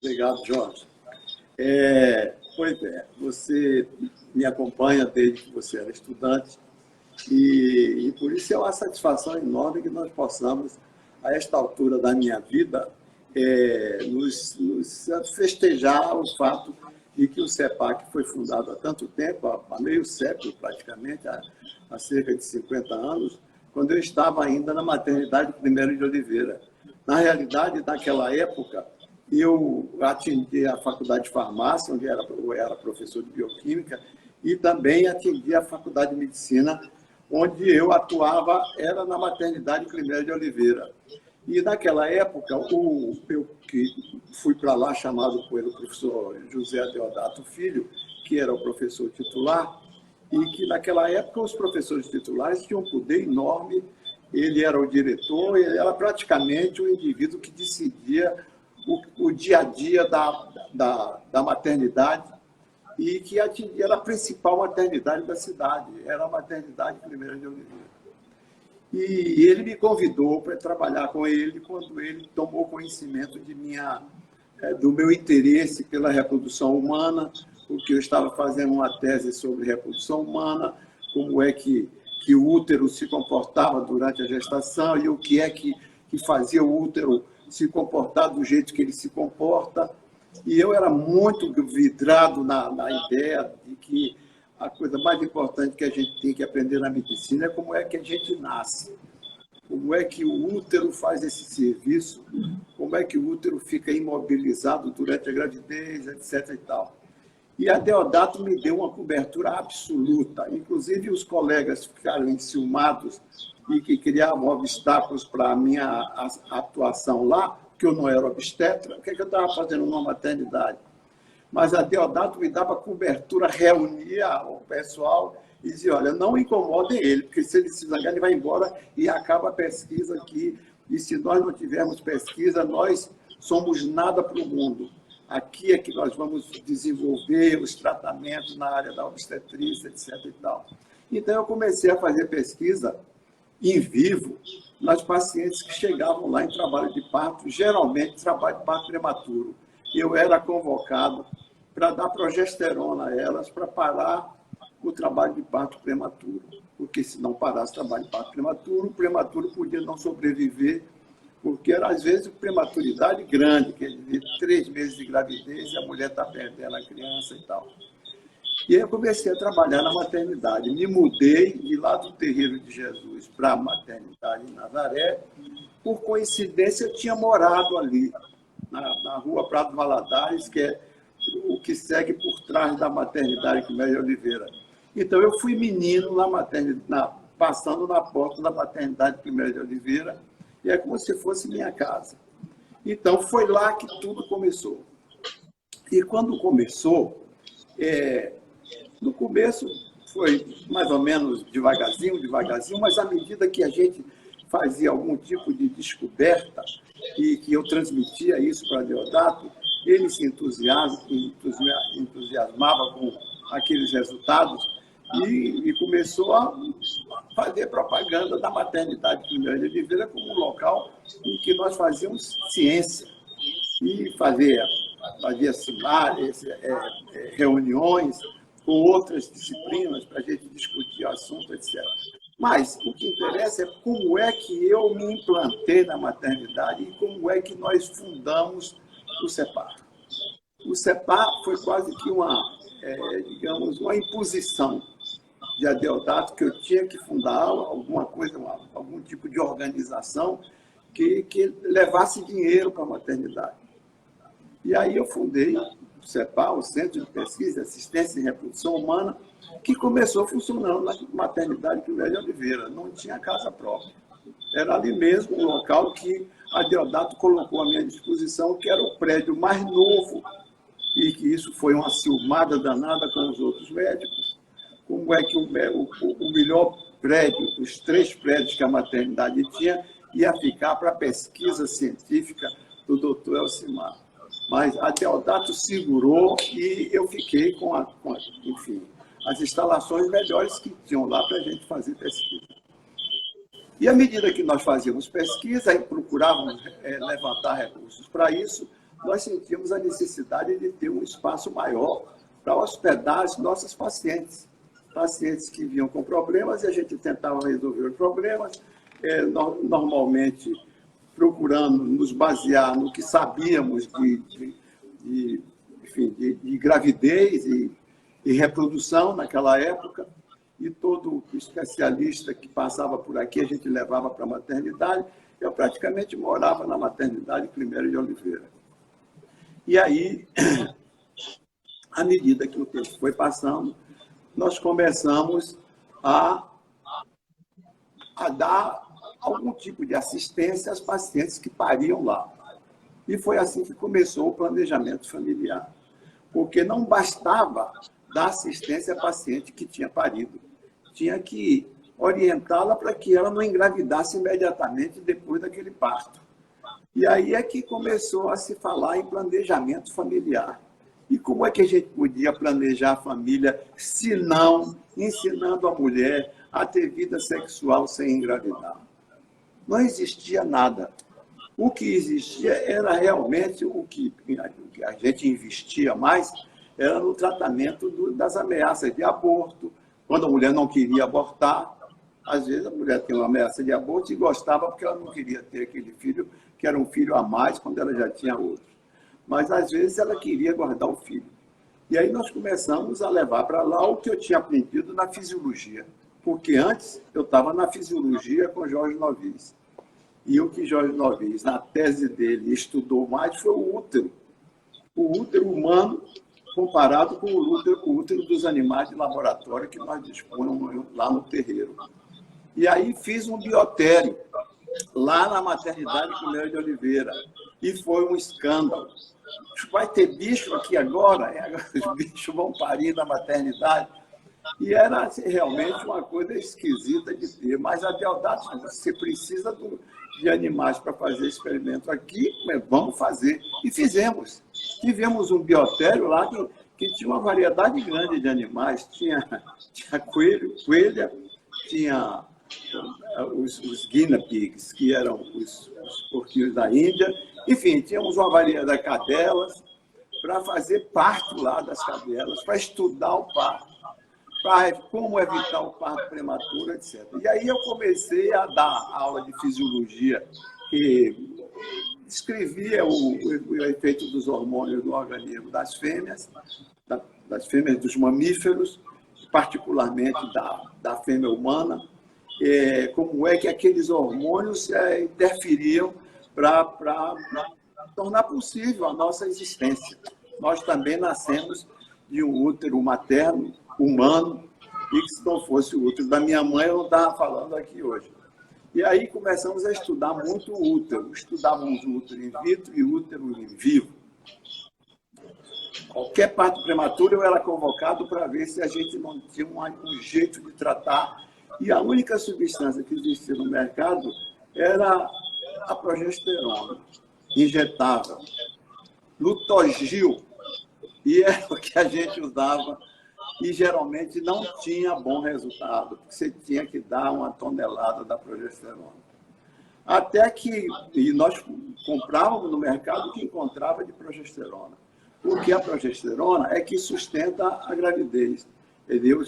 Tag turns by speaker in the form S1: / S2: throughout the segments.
S1: Obrigado, Jorge. Pois é, você me acompanha desde que você era estudante e por isso é uma satisfação enorme que nós possamos, a esta altura da minha vida, nos festejar o fato de que o CEPAC foi fundado há tanto tempo, há meio século praticamente, há cerca de 50 anos, quando eu estava ainda na maternidade Primeiro de Oliveira. Na realidade, naquela época, eu atendi a Faculdade de Farmácia, onde eu era professor de Bioquímica, e também atendi a Faculdade de Medicina, onde eu atuava, era na maternidade Primeiro de Oliveira. E naquela época, eu que fui para lá chamado pelo professor José Deodato Filho, que era o professor titular, e que naquela época os professores titulares tinham um poder enorme, ele era o diretor, ele era praticamente o indivíduo que decidia o dia a dia da maternidade e que era a principal maternidade da cidade, era a maternidade Primeira de Oliveira. E ele me convidou para trabalhar com ele quando ele tomou conhecimento do meu interesse pela reprodução humana, porque eu estava fazendo uma tese sobre reprodução humana, como é que o útero se comportava durante a gestação e o que é que fazia o útero se comportar do jeito que ele se comporta. E eu era muito vidrado na ideia de que a coisa mais importante que a gente tem que aprender na medicina é como é que a gente nasce, como é que o útero faz esse serviço, como é que o útero fica imobilizado durante a gravidez, etc. e tal. E a Deodato me deu uma cobertura absoluta. Inclusive, os colegas ficaram enciumados e que criavam obstáculos para a minha atuação lá, porque eu não era obstetra. O que eu estava fazendo numa maternidade? Mas a Deodato me dava cobertura, reunia o pessoal e dizia, olha, não incomodem ele, porque se ele se zangar, ele vai embora e acaba a pesquisa aqui. E se nós não tivermos pesquisa, nós somos nada para o mundo. Aqui é que nós vamos desenvolver os tratamentos na área da obstetrícia, etc. e tal. Então, eu comecei a fazer pesquisa em vivo nas pacientes que chegavam lá em trabalho de parto, geralmente trabalho de parto prematuro. Eu era convocado para dar progesterona a elas para parar o trabalho de parto prematuro, porque se não parasse o trabalho de parto prematuro, o prematuro podia não sobreviver, porque era, às vezes, prematuridade grande, que de 3 meses de gravidez e a mulher está perdendo a criança e tal. E aí eu comecei a trabalhar na maternidade. Me mudei de lá do Terreiro de Jesus para a maternidade em Nazaré. Por coincidência, eu tinha morado ali, na rua Prado Valadares, que é o que segue por trás da maternidade Primeiro de Oliveira. Então, eu fui menino passando na porta da maternidade Primeiro de Oliveira, e é como se fosse minha casa. Então, foi lá que tudo começou. E quando começou, no começo foi mais ou menos devagarzinho, mas à medida que a gente fazia algum tipo de descoberta e que eu transmitia isso para Deodato, ele se entusiasmava com aqueles resultados e começou a fazer propaganda da maternidade Primeiro de Oliveira como um local em que nós fazíamos ciência e fazia seminários, reuniões com outras disciplinas para a gente discutir o assunto, etc. Mas o que interessa é como é que eu me implantei na maternidade e como é que nós fundamos o CEPAR. O CEPAR foi quase que uma imposição de Adeodato, que eu tinha que fundar alguma coisa, algum tipo de organização que levasse dinheiro para a maternidade. E aí eu fundei o CEPAR, o Centro de Pesquisa e Assistência em Reprodução Humana, que começou funcionando na maternidade Primeiro de Oliveira. Não tinha casa própria. Era ali mesmo um local que a Deodato colocou à minha disposição, que era o prédio mais novo, e que isso foi uma ciumada danada com os outros médicos. Como é que o melhor prédio, os 3 prédios que a maternidade tinha, ia ficar para a pesquisa científica do doutor Elcimar. Mas a Deodato segurou e eu fiquei com enfim, as instalações melhores que tinham lá para a gente fazer pesquisa. E à medida que nós fazíamos pesquisa e procurávamos levantar recursos para isso, nós sentimos a necessidade de ter um espaço maior para hospedar as nossas pacientes. Pacientes que vinham com problemas e a gente tentava resolver os problemas, normalmente procurando nos basear no que sabíamos de gravidez e reprodução naquela época, e todo especialista que passava por aqui a gente levava para a maternidade. Eu praticamente morava na maternidade 1º de Oliveira. E aí, à medida que o tempo foi passando, nós começamos a dar algum tipo de assistência às pacientes que pariam lá. E foi assim que começou o planejamento familiar. Porque não bastava dar assistência à paciente que tinha parido. Tinha que orientá-la para que ela não engravidasse imediatamente depois daquele parto. E aí é que começou a se falar em planejamento familiar. E como é que a gente podia planejar a família se não ensinando a mulher a ter vida sexual sem engravidar? Não existia nada. O que existia era realmente o que a gente investia mais, era no tratamento das ameaças de aborto. Quando a mulher não queria abortar, às vezes a mulher tem uma ameaça de aborto e gostava porque ela não queria ter aquele filho, que era um filho a mais, quando ela já tinha outro. Mas às vezes ela queria guardar o filho. E aí nós começamos a levar para lá o que eu tinha aprendido na fisiologia. Porque antes eu estava na fisiologia com Jorge Novis. E o que Jorge Novis, na tese dele, estudou mais foi o útero. O útero humano comparado com o útero dos animais de laboratório que nós dispunhamos lá no terreiro. E aí fiz um biotério lá na maternidade 1º de Oliveira. E foi um escândalo. Vai ter bicho aqui agora? Os bichos vão parir na maternidade. E era assim, realmente uma coisa esquisita de ter. Mas a Deodato, você precisa de animais para fazer experimento aqui, vamos fazer. E fizemos. Tivemos um biotério lá que tinha uma variedade grande de animais. Tinha coelho, coelha, tinha os guinea pigs, que eram os porquinhos da Índia. Enfim, tínhamos uma variedade de cadelas para fazer parto lá das cadelas, para estudar o parto, para como evitar o parto prematuro, etc. E aí eu comecei a dar aula de fisiologia, que descrevia o efeito dos hormônios no organismo das fêmeas dos mamíferos, particularmente da fêmea humana, como é que aqueles hormônios interferiam para tornar possível a nossa existência. Nós também nascemos de um útero materno, humano, e que se não fosse o útero da minha mãe, eu não estava falando aqui hoje. E aí começamos a estudar muito o útero. Estudávamos o útero in vitro e o útero in vivo. Qualquer parto prematuro eu era convocado para ver se a gente não tinha um jeito de tratar. E a única substância que existia no mercado era a progesterona injetável, Lutogil, e era o que a gente usava e geralmente não tinha bom resultado, porque você tinha que dar 1 tonelada da progesterona. Até que nós comprávamos no mercado o que encontrava de progesterona, porque a progesterona é que sustenta a gravidez. Entendeu?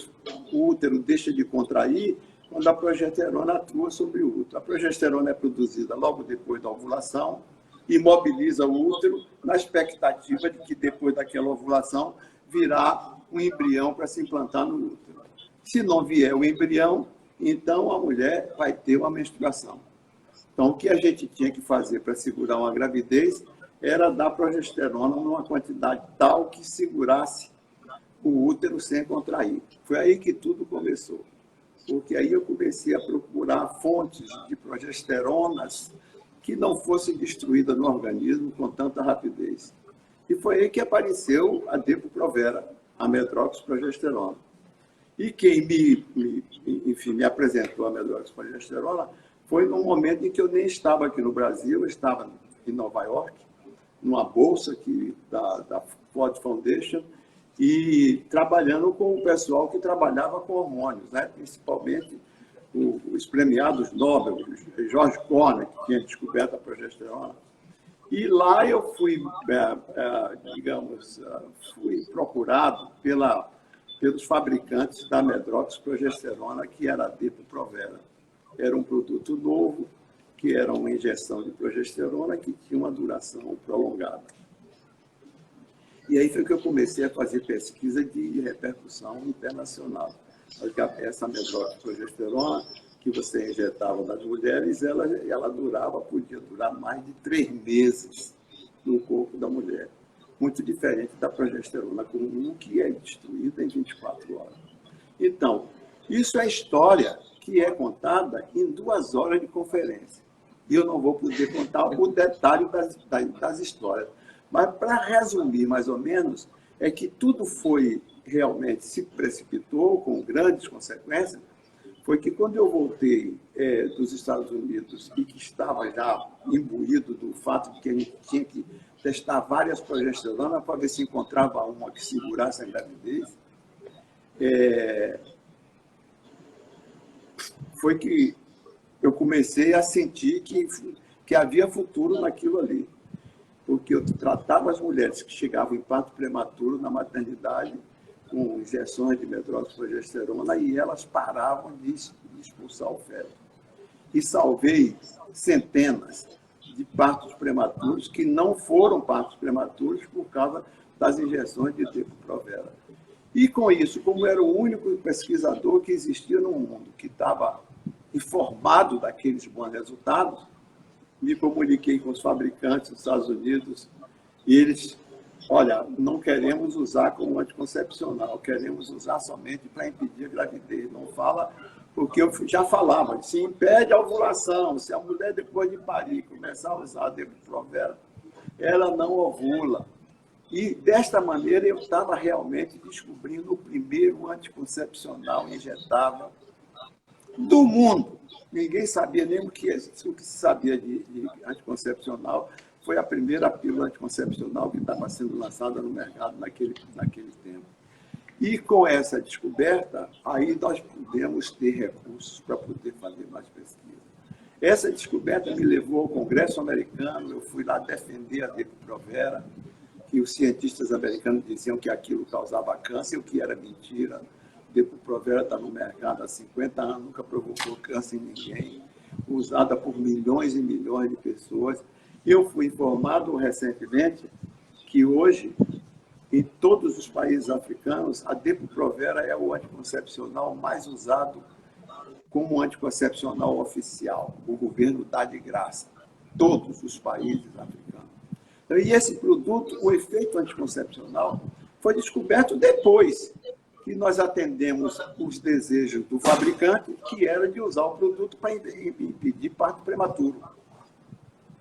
S1: O útero deixa de contrair quando a progesterona atua sobre o útero. A progesterona é produzida logo depois da ovulação, imobiliza o útero na expectativa de que depois daquela ovulação virá um embrião para se implantar no útero. Se não vier o embrião, então a mulher vai ter uma menstruação. Então, o que a gente tinha que fazer para segurar uma gravidez era dar progesterona numa quantidade tal que segurasse o útero sem contrair. Foi aí que tudo começou. Porque aí eu comecei a procurar fontes de progesteronas que não fossem destruídas no organismo com tanta rapidez. E foi aí que apareceu a Depo-Provera, a medroxiprogesterona. E quem me apresentou a medroxiprogesterona foi num momento em que eu nem estava aqui no Brasil, eu estava em Nova York, numa bolsa da Ford Foundation, e trabalhando com o pessoal que trabalhava com hormônios, né? Principalmente os premiados Nobel, George Corner, que tinha descoberto a progesterona. E lá eu fui, digamos, fui procurado pelos fabricantes da medroxprogesterona, que era a Depo-Provera. Era um produto novo, que era uma injeção de progesterona que tinha uma duração prolongada. E aí foi que eu comecei a fazer pesquisa de repercussão internacional. Essa medroxprogesterona que você injetava nas mulheres, ela podia durar mais de 3 meses no corpo da mulher. Muito diferente da progesterona comum, que é destruída em 24 horas. Então, isso é história que é contada em 2 horas de conferência. E eu não vou poder contar o detalhe das histórias. Mas, para resumir, mais ou menos, é que tudo foi realmente, se precipitou com grandes consequências, foi que quando eu voltei dos Estados Unidos e que estava já imbuído do fato de que a gente tinha que testar várias progesteronas para ver se encontrava uma que segurasse a gravidez, foi que eu comecei a sentir que havia futuro naquilo ali. Porque eu tratava as mulheres que chegavam em parto prematuro na maternidade com injeções de medroxprogesterona e elas paravam de expulsar o feto. E salvei centenas de partos prematuros que não foram partos prematuros por causa das injeções de Depo-Provera. E com isso, como era o único pesquisador que existia no mundo que estava informado daqueles bons resultados, me comuniquei com os fabricantes dos Estados Unidos e eles, olha, não queremos usar como anticoncepcional, queremos usar somente para impedir a gravidez. Não fala, porque eu já falava, se impede a ovulação, se a mulher depois de parir começar a usar a Depo-Provera, ela não ovula. E desta maneira eu estava realmente descobrindo o primeiro anticoncepcional injetável do mundo. Ninguém sabia nem o que se sabia de anticoncepcional. Foi a primeira pílula anticoncepcional que estava sendo lançada no mercado naquele tempo. E com essa descoberta, aí nós pudemos ter recursos para poder fazer mais pesquisa. Essa descoberta me levou ao Congresso americano, eu fui lá defender a Depo-Provera, que os cientistas americanos diziam que aquilo causava câncer, o que era mentira. Depo-Provera está no mercado há 50 anos, nunca provocou câncer em ninguém, usada por milhões e milhões de pessoas. Eu fui informado recentemente que hoje, em todos os países africanos, a Depo-Provera é o anticoncepcional mais usado como anticoncepcional oficial. O governo dá de graça. Todos os países africanos. E esse produto, o efeito anticoncepcional, foi descoberto depois que nós atendemos os desejos do fabricante, que era de usar o produto para impedir parto prematuro.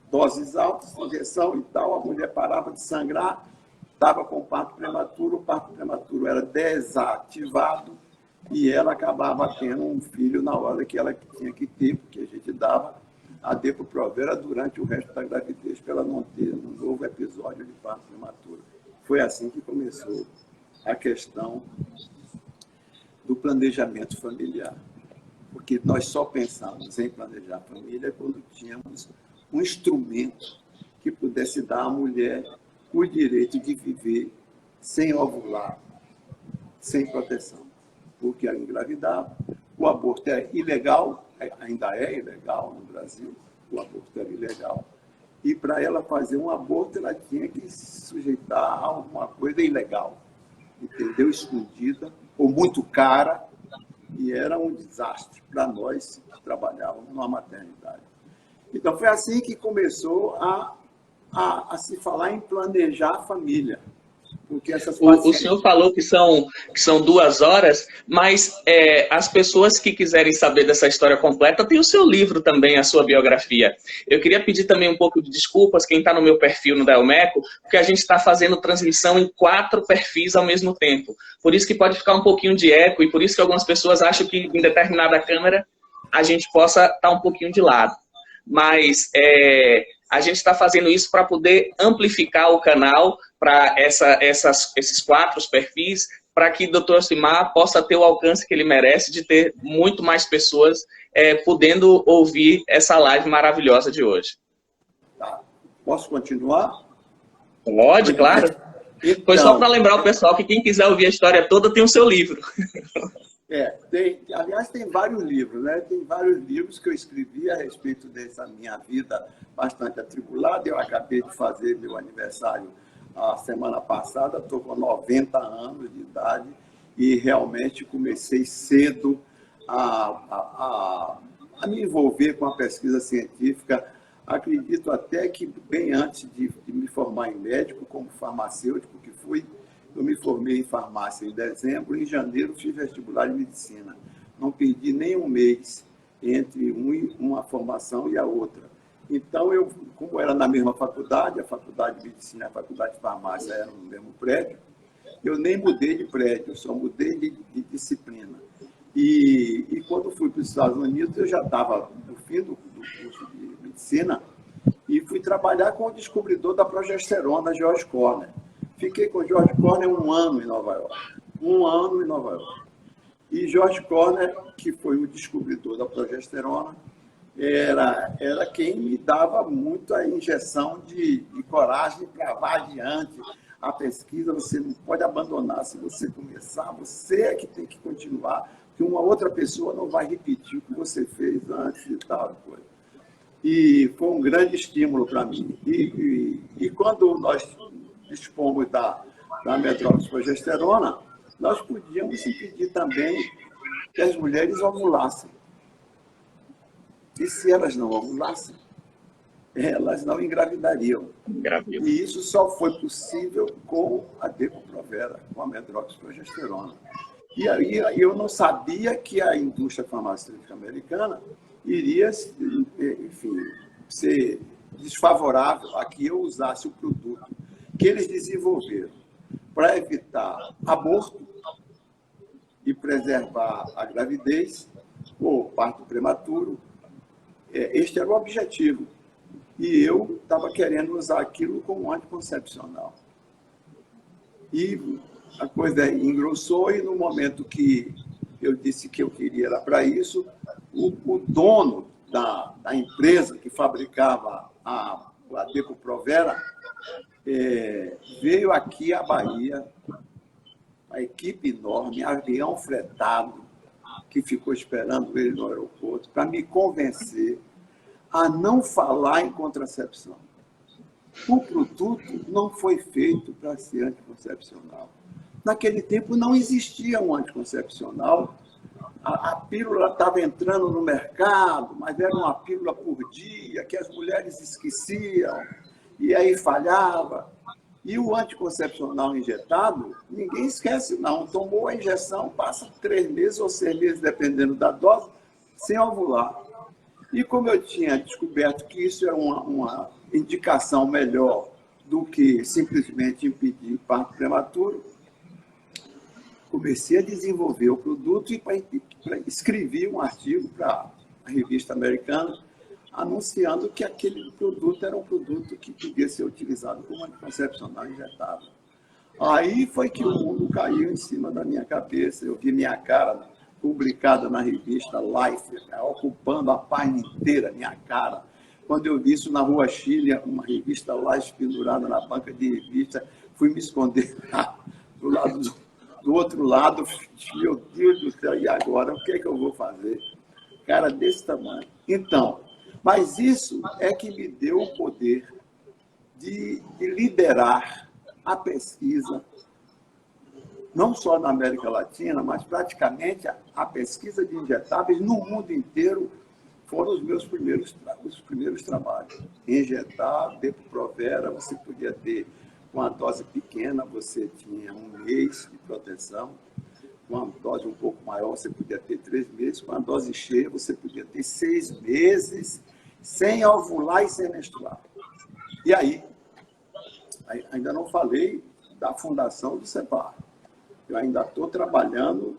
S1: Doses altas, injeção e tal, a mulher parava de sangrar, estava com parto prematuro, o parto prematuro era desativado e ela acabava tendo um filho na hora que ela tinha que ter, porque a gente dava a Depo-Provera durante o resto da gravidez para ela não ter um novo episódio de parto prematuro. Foi assim que começou a questão do planejamento familiar. Porque nós só pensávamos em planejar família quando tínhamos um instrumento que pudesse dar à mulher o direito de viver sem ovular, sem proteção. Porque ela engravidava, o aborto é ilegal, ainda é ilegal no Brasil, o aborto era ilegal. E para ela fazer um aborto, ela tinha que se sujeitar a alguma coisa ilegal, entendeu? Escondida, ou muito cara, e era um desastre para nós que trabalhávamos numa maternidade. Então, foi assim que começou a se falar em planejar a família. Porque essas
S2: o senhor falou que são 2 horas, mas as pessoas que quiserem saber dessa história completa, tem o seu livro também, a sua biografia. Eu queria pedir também um pouco de desculpas, quem está no meu perfil no Delmeco, porque a gente está fazendo transmissão em 4 perfis ao mesmo tempo. Por isso que pode ficar um pouquinho de eco, e por isso que algumas pessoas acham que em determinada câmera a gente possa estar um pouquinho de lado. Mas a gente está fazendo isso para poder amplificar o canal para esses 4 perfis, para que o Dr. Elcimar possa ter o alcance que ele merece de ter muito mais pessoas podendo ouvir essa live maravilhosa de hoje.
S1: Tá. Posso continuar?
S2: Pode, claro.
S1: Então,
S2: foi só para lembrar o pessoal que quem quiser ouvir a história toda tem o seu livro.
S1: Aliás, tem vários livros, né? Tem vários livros que eu escrevi a respeito dessa minha vida bastante atribulada. Eu acabei de fazer meu aniversário a semana passada, estou com 90 anos de idade e realmente comecei cedo a me envolver com a pesquisa científica. Acredito até que bem antes de me formar em médico, como farmacêutico que fui, eu me formei em farmácia em dezembro, em janeiro fiz vestibular de medicina. Não perdi nem um mês entre uma formação e a outra. Então, como era na mesma faculdade, a faculdade de medicina e a faculdade de farmácia eram no mesmo prédio, eu nem mudei de prédio, eu só mudei de disciplina. E quando fui para os Estados Unidos, eu já estava no fim do curso de medicina e fui trabalhar com o descobridor da progesterona, George Corner. Fiquei com George Corner 1 ano em Nova York. 1 ano em Nova York. E George Corner, que foi o descobridor da progesterona, era quem me dava muita injeção de coragem para vá adiante. A pesquisa você não pode abandonar. Se você começar, você é que tem que continuar, que uma outra pessoa não vai repetir o que você fez antes e tal coisa. E foi um grande estímulo para mim. E quando nós dispomos da metroxprogesterona, nós podíamos impedir também que as mulheres ovulassem. E se elas não ovulassem, elas não engravidariam. E isso só foi possível com a Depo-Provera, com a metroxprogesterona. E aí eu não sabia que a indústria farmacêutica americana iria, enfim, ser desfavorável a que eu usasse o produto que eles desenvolveram para evitar aborto e preservar a gravidez ou parto prematuro. Este era o objetivo. E eu estava querendo usar aquilo como anticoncepcional. E a coisa engrossou e no momento que eu disse que eu queria era para isso, o dono da empresa que fabricava a Depo-Provera veio aqui à Bahia, uma equipe enorme, avião fretado, que ficou esperando ele no aeroporto, para me convencer a não falar em contracepção. O produto não foi feito para ser anticoncepcional. Naquele tempo não existia um anticoncepcional. A pílula estava entrando no mercado, mas era uma pílula por dia, que as mulheres esqueciam, e aí falhava. E o anticoncepcional injetado, ninguém esquece, não. Tomou a injeção, passa 3 meses ou 6 meses, dependendo da dose, sem ovular. E como eu tinha descoberto que isso é uma indicação melhor do que simplesmente impedir parto prematuro, comecei a desenvolver o produto e escrevi um artigo para a revista americana anunciando que aquele produto era um produto que podia ser utilizado como anticoncepcional injetável. Aí foi que o mundo caiu em cima da minha cabeça. Eu vi minha cara publicada na revista Life, ocupando a página inteira, minha cara. Quando eu vi isso na Rua Chile, uma revista Life pendurada na banca de revista, fui me esconder do outro lado. Meu Deus do céu, e agora? O que é que eu vou fazer? Cara desse tamanho. Então, mas isso é que me deu o poder de liderar a pesquisa, não só na América Latina, mas praticamente a pesquisa de injetáveis no mundo inteiro foram os meus primeiros trabalhos. Injetar, Depo-Provera, você podia ter, com a dose pequena, você tinha 1 mês de proteção, com uma dose um pouco maior, você podia ter 3 meses, com a dose cheia, você podia ter 6 meses, sem ovular e sem menstruar. E aí, ainda não falei da fundação do CEPAR. Eu ainda estou trabalhando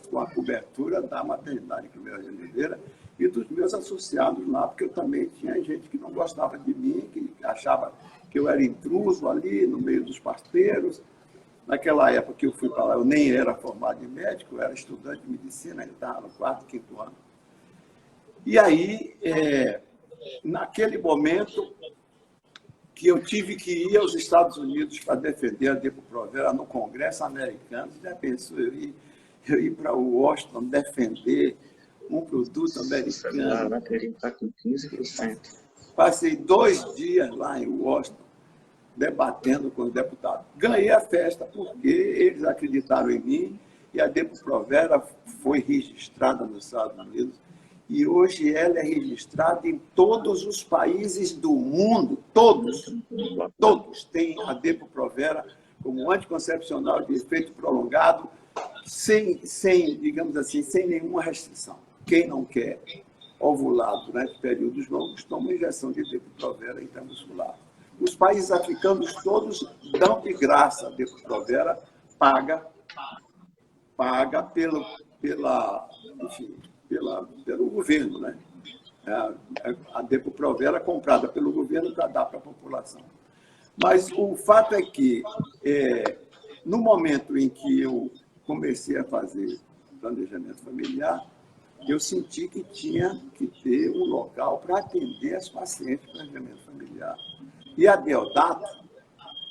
S1: com a cobertura da maternidade Climério de Oliveira e dos meus associados lá, porque eu também tinha gente que não gostava de mim, que achava que eu era intruso ali no meio dos parteiros. Naquela época que eu fui para lá, eu nem era formado em médico, eu era estudante de medicina, ainda estava no 4º, 5º ano. E aí, naquele momento, que eu tive que ir aos Estados Unidos para defender a Depo-Provera no Congresso americano. Já pensou eu ir para Washington defender um produto americano?
S2: A bateria está com 15%.
S1: Passei 2 dias lá em Washington, debatendo com os deputados. Ganhei a festa porque eles acreditaram em mim e a Depo-Provera foi registrada nos Estados Unidos. E hoje ela é registrada em todos os países do mundo, todos têm a Depo-Provera como anticoncepcional de efeito prolongado, sem, digamos assim, sem nenhuma restrição. Quem não quer ovular durante períodos longos toma injeção de Depo-Provera intramuscular. Os países africanos todos dão de graça a Depo-Provera, paga pelo governo, né? A Depo-Provera comprada pelo governo para dar para a população. Mas o fato é que, no momento em que eu comecei a fazer planejamento familiar, eu senti que tinha que ter um local para atender as pacientes de planejamento familiar. E a Deodato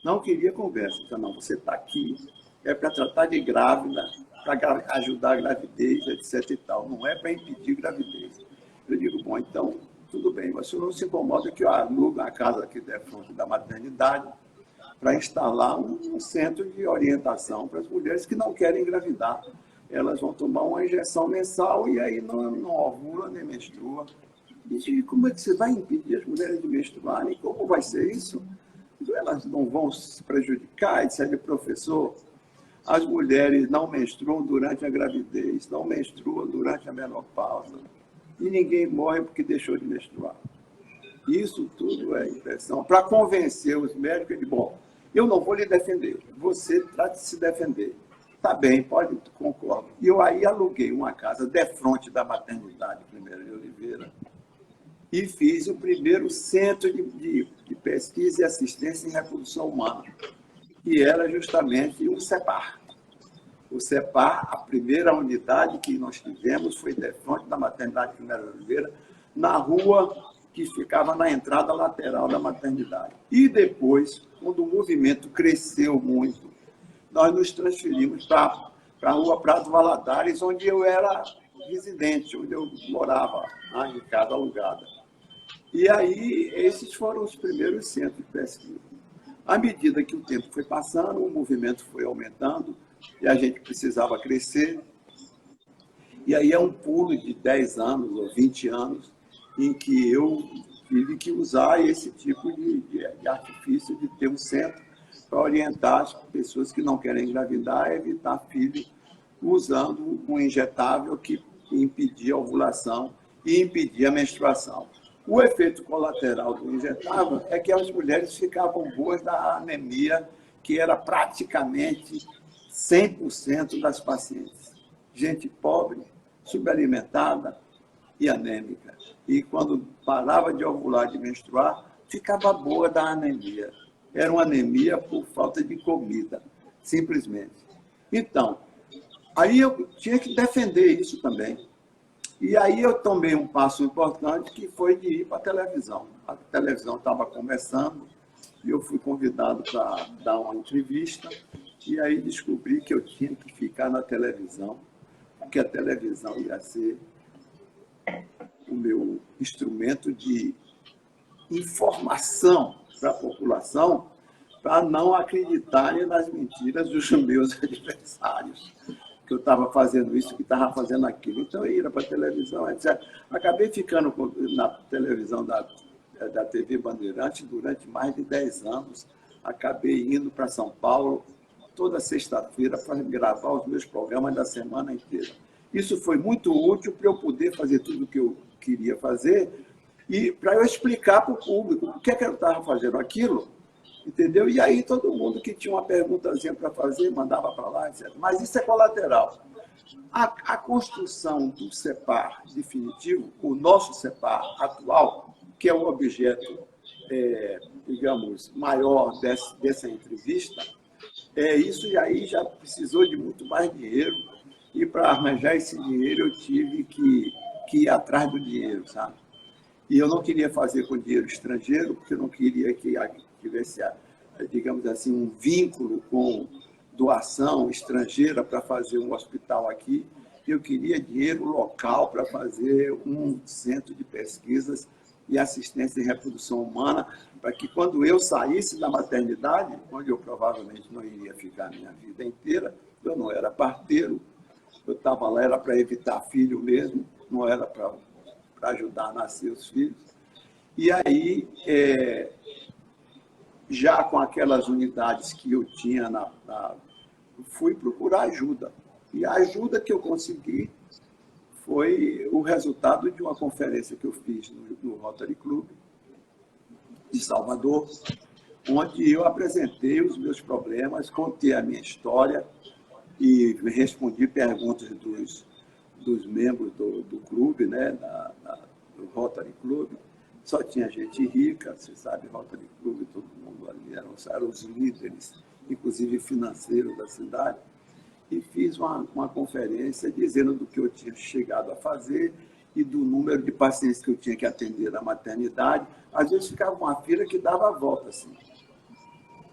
S1: não queria conversa. Então, não, você está aqui, é para tratar de grávida, para ajudar a gravidez, etc. e tal. Não é para impedir gravidez. Eu digo, bom, então, tudo bem, mas se não se incomoda que eu alugo a casa aqui da frente da maternidade para instalar um centro de orientação para as mulheres que não querem engravidar. Elas vão tomar uma injeção mensal e aí não ovula nem menstrua. E digo, como é que você vai impedir as mulheres de menstruarem? Como vai ser isso? Elas não vão se prejudicar, etc. Professor, as mulheres não menstruam durante a gravidez, não menstruam durante a menopausa. E ninguém morre porque deixou de menstruar. Isso tudo é impressão. Para convencer os médicos, de bom, eu não vou lhe defender, você trate de se defender. Tá bem, pode, concordo. E eu aí aluguei uma casa defronte da maternidade, Primeira de Oliveira, e fiz o primeiro centro de pesquisa e assistência em reprodução humana, que era justamente o CEPAR. O CEPAR, a primeira unidade que nós tivemos foi defronte da maternidade Primeira de Oliveira, na rua que ficava na entrada lateral da maternidade. E depois, quando o movimento cresceu muito, nós nos transferimos para a rua Prado Valadares, onde eu era residente, onde eu morava, em casa alugada. E aí, esses foram os primeiros centros de pesquisa. À medida que o tempo foi passando, o movimento foi aumentando e a gente precisava crescer. E aí é um pulo de 10 anos ou 20 anos em que eu tive que usar esse tipo de artifício de ter um centro para orientar as pessoas que não querem engravidar a evitar filho usando um injetável que impedia a ovulação e impedia a menstruação. O efeito colateral do injetável é que as mulheres ficavam boas da anemia, que era praticamente 100% das pacientes. Gente pobre, subalimentada e anêmica. E quando parava de ovular, de menstruar, ficava boa da anemia. Era uma anemia por falta de comida, simplesmente. Então, aí eu tinha que defender isso também. E aí eu tomei um passo importante, que foi de ir para a televisão. A televisão estava começando e eu fui convidado para dar uma entrevista e aí descobri que eu tinha que ficar na televisão, porque a televisão ia ser o meu instrumento de informação para a população, para não acreditarem nas mentiras dos meus adversários, que eu estava fazendo isso, que estava fazendo aquilo. Então, eu ia para a televisão, etc. Acabei ficando na televisão da TV Bandeirantes durante mais de 10 anos. Acabei indo para São Paulo toda sexta-feira para gravar os meus programas da semana inteira. Isso foi muito útil para eu poder fazer tudo o que eu queria fazer e para eu explicar para o público o que é que eu estava fazendo aquilo, entendeu? E aí todo mundo que tinha uma perguntazinha para fazer, mandava para lá, etc. Mas isso é colateral. A construção do CEPAR definitivo, o nosso CEPAR atual, que é o objeto, digamos, maior dessa entrevista, isso e aí já precisou de muito mais dinheiro e para arranjar esse dinheiro eu tive que ir atrás do dinheiro, sabe? E eu não queria fazer com dinheiro estrangeiro, porque eu não queria que tivesse, digamos assim, um vínculo com doação estrangeira para fazer um hospital aqui. Eu queria dinheiro local para fazer um centro de pesquisas e assistência em reprodução humana, para que quando eu saísse da maternidade, onde eu provavelmente não iria ficar a minha vida inteira, eu não era parteiro, eu estava lá, era para evitar filho mesmo, não era para ajudar a nascer os filhos. E aí, já com aquelas unidades que eu tinha, fui procurar ajuda. E a ajuda que eu consegui foi o resultado de uma conferência que eu fiz no Rotary Club de Salvador, onde eu apresentei os meus problemas, contei a minha história e respondi perguntas dos membros do clube, né, do Rotary Club. Só tinha gente rica, você sabe, Rotary Club, todo mundo ali eram os líderes, inclusive financeiros da cidade. E fiz uma conferência dizendo do que eu tinha chegado a fazer e do número de pacientes que eu tinha que atender na maternidade. Às vezes ficava uma fila que dava a volta, assim,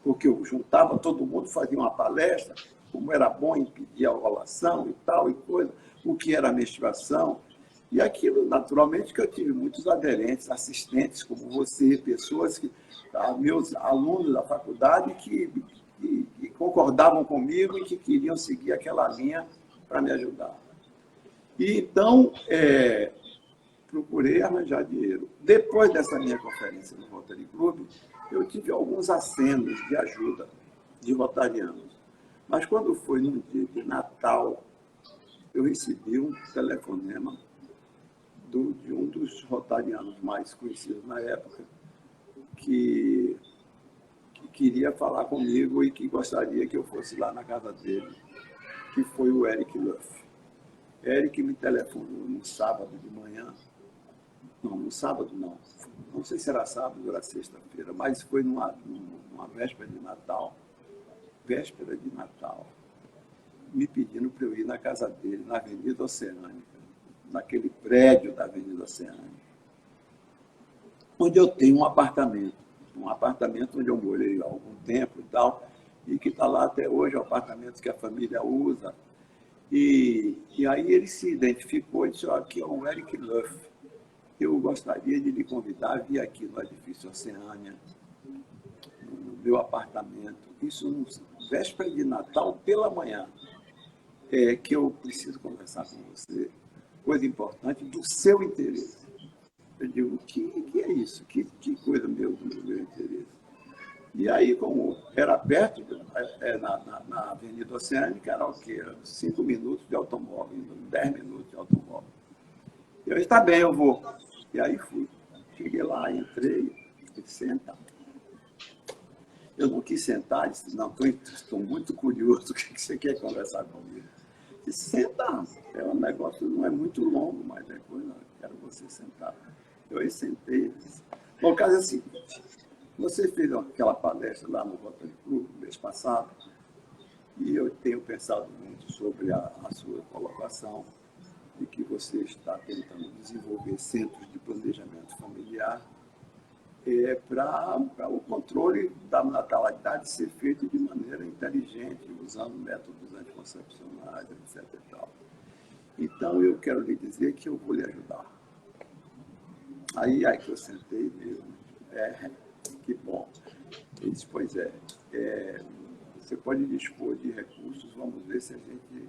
S1: porque eu juntava todo mundo, fazia uma palestra, como era bom impedir a ovulação e tal, e coisa, o que era a menstruação. E aquilo, naturalmente, que eu tive muitos aderentes, assistentes como você, pessoas que, meus alunos da faculdade que concordavam comigo e que queriam seguir aquela linha para me ajudar. E então, procurei arranjar dinheiro. Depois dessa minha conferência no Rotary Club, eu tive alguns acenos de ajuda de rotarianos. Mas quando foi no dia de Natal, eu recebi um telefonema de um dos rotarianos mais conhecidos na época, que queria falar comigo e que gostaria que eu fosse lá na casa dele, que foi o Eric Luff. Eric me telefonou no sábado de manhã. Não, no sábado não. Não sei se era sábado ou era sexta-feira, mas foi numa véspera de Natal. Véspera de Natal. Me pedindo para eu ir na casa dele, na Avenida Oceânica, naquele prédio da Avenida Oceânica, onde eu tenho um apartamento onde eu morei há algum tempo e tal, e que está lá até hoje, é um apartamento que a família usa. E aí ele se identificou e disse, aqui é o Eric Luff, eu gostaria de lhe convidar a vir aqui no edifício Oceânia, no meu apartamento, isso no véspera de Natal pela manhã, que eu preciso conversar com você, coisa importante do seu interesse. Eu digo, que é isso? Que coisa do meu interesse? E aí, como era perto, na Avenida Oceânica, era o quê? 5 minutos de automóvel, 10 minutos de automóvel. Eu disse, tá bem, eu vou. E aí fui. Cheguei lá, entrei, senta. Eu não quis sentar, disse, não, estou muito curioso, o que você quer conversar comigo? Disse, senta, um negócio, não é muito longo, mas é coisa, quero você sentar. Eu aí sentei e disse, bom, o caso é o seguinte, você fez aquela palestra lá no Rotary Club no mês passado, e eu tenho pensado muito sobre a sua colocação, de que você está tentando desenvolver centros de planejamento familiar para o controle da natalidade ser feito de maneira inteligente, usando métodos anticoncepcionais, etc. E tal. Então, eu quero lhe dizer que eu vou lhe ajudar. Aí que eu sentei mesmo, que bom. Ele disse, pois você pode dispor de recursos, vamos ver se a gente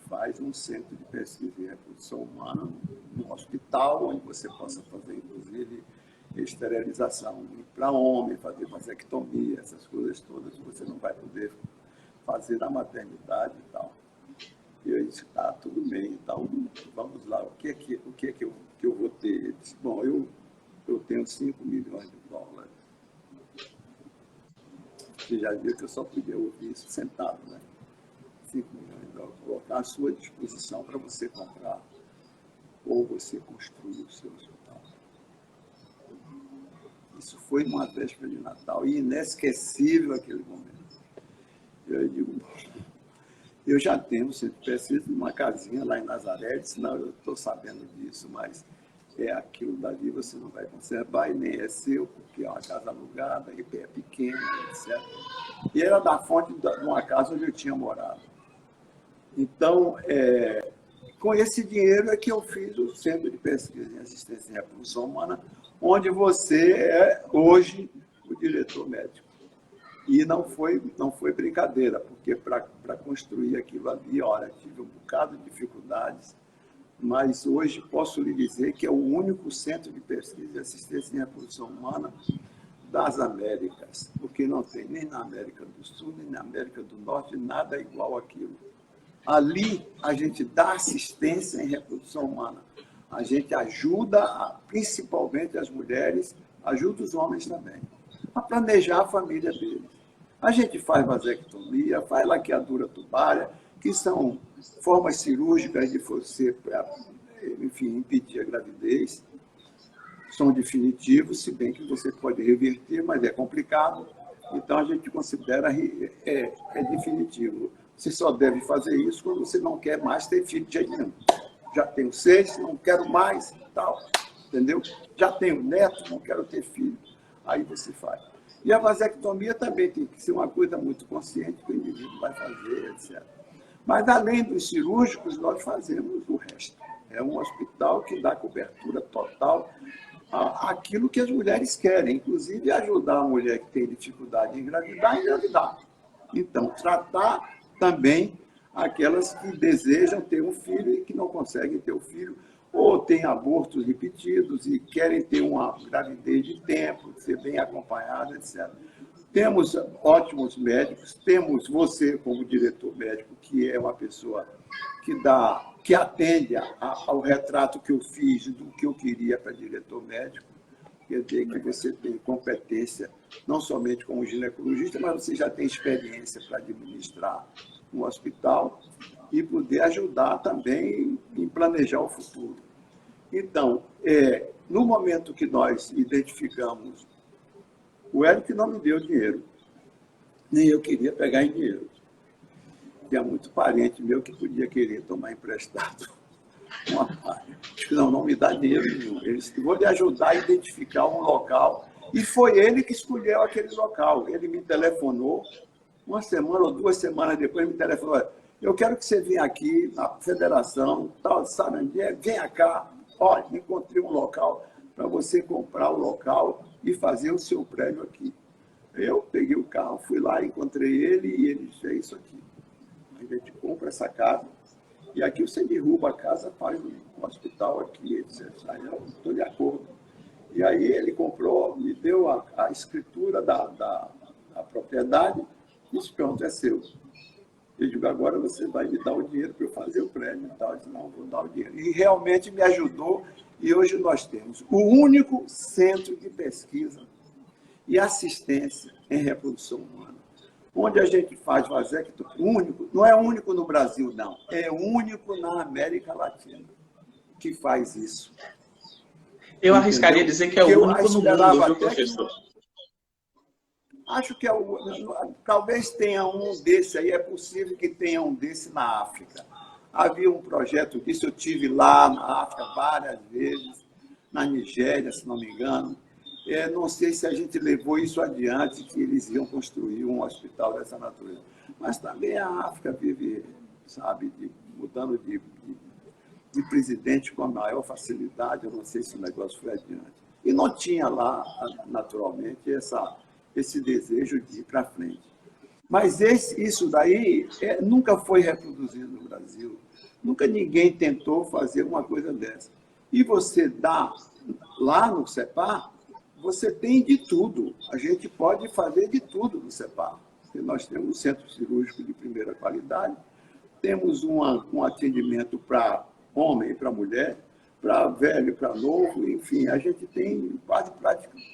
S1: faz um centro de pesquisa em reprodução humana, um hospital, onde você possa fazer, inclusive, esterilização para homem, fazer vasectomia, essas coisas todas que você não vai poder fazer na maternidade e tal. E eu disse, tá, tudo bem, então vamos lá, o que é que eu vou ter? Ele disse, bom, eu tenho 5 milhões de dólares. Você já viu que eu só podia ouvir isso sentado, né? 5 milhões de dólares, colocar à sua disposição para você comprar ou você construir o seu hospital. Isso foi numa véspera de Natal e inesquecível aquele momento. Eu digo, eu já tenho um centro de pesquisa numa casinha lá em Nazaré, disse, não, eu estou sabendo disso, mas aquilo dali você não vai conservar e nem é seu, porque é uma casa alugada, e é pequena, etc. E era da fonte de uma casa onde eu tinha morado. Então, com esse dinheiro é que eu fiz o Centro de Pesquisa em Assistência em Reprodução Humana, onde você é hoje o diretor médico. E não foi brincadeira, porque para construir aquilo ali, olha, tive um bocado de dificuldades, mas hoje posso lhe dizer que é o único centro de pesquisa e assistência em reprodução humana das Américas, porque não tem nem na América do Sul, nem na América do Norte, nada igual àquilo. Ali, a gente dá assistência em reprodução humana. A gente ajuda, principalmente as mulheres, ajuda os homens também, a planejar a família deles. A gente faz vasectomia, faz laqueadura tubária, que são formas cirúrgicas de você, enfim, impedir a gravidez. São definitivos, se bem que você pode reverter, mas é complicado. Então, a gente considera definitivo. Você só deve fazer isso quando você não quer mais ter filho de jeito nenhum. Já tenho 6, não quero mais, tal, entendeu? Já tenho neto, não quero ter filho. Aí você faz. E a vasectomia também tem que ser uma coisa muito consciente que o indivíduo vai fazer, etc. Mas, além dos cirúrgicos, nós fazemos o resto. É um hospital que dá cobertura total àquilo que as mulheres querem, inclusive ajudar a mulher que tem dificuldade em engravidar, a engravidar. Então, tratar também aquelas que desejam ter um filho e que não conseguem ter o filho, ou têm abortos repetidos e querem ter uma gravidez de tempo, ser bem acompanhada, etc. Temos ótimos médicos, temos você como diretor médico, que é uma pessoa que atende ao retrato que eu fiz do que eu queria para diretor médico. Quer dizer que você tem competência, não somente como ginecologista, mas você já tem experiência para administrar um hospital e poder ajudar também em planejar o futuro. Então, no momento que nós identificamos, o Eric não me deu dinheiro, nem eu queria pegar em dinheiro. Tinha muito parente meu que podia querer tomar emprestado uma parte. Não me dá dinheiro nenhum. Ele disse, vou lhe ajudar a identificar um local. E foi ele que escolheu aquele local. Ele me telefonou, uma semana ou 2 semanas depois, me telefonou, eu quero que você venha aqui na federação, tal, sabe onde é? Venha cá, olha, encontrei um local para você comprar o local e fazer o seu prédio aqui. Eu peguei o carro, fui lá, encontrei ele e ele disse, é isso aqui. A gente compra essa casa e aqui você derruba a casa, faz um hospital aqui, etc. Aí eu estou de acordo. E aí ele comprou, me deu a escritura da propriedade e disse, pronto, é seu. Eu digo, agora você vai me dar o dinheiro para eu fazer o prédio e tal. Eu disse, não, vou dar o dinheiro. E realmente me ajudou e hoje nós temos o único centro de pesquisa e assistência em reprodução humana, onde a gente faz vasectomia, único, não é único no Brasil, não, é único na América Latina que faz isso.
S2: Eu arriscaria dizer que é o único no mundo, viu, professor?
S1: Acho que talvez tenha um desse aí, é possível que tenha um desse na África. Havia um projeto disso, eu tive lá na África várias vezes, na Nigéria, se não me engano. Não sei se a gente levou isso adiante, que eles iam construir um hospital dessa natureza. Mas também a África vive, sabe, mudando de presidente com a maior facilidade, eu não sei se o negócio foi adiante. E não tinha lá, naturalmente, esse desejo de ir para frente. Mas isso daí nunca foi reproduzido no Brasil. Nunca ninguém tentou fazer uma coisa dessa. E você dá, lá no CEPAR, você tem de tudo. A gente pode fazer de tudo no CEPAR. Nós temos um centro cirúrgico de primeira qualidade, temos um atendimento para homem e para mulher, para velho, para novo, enfim, a gente tem quase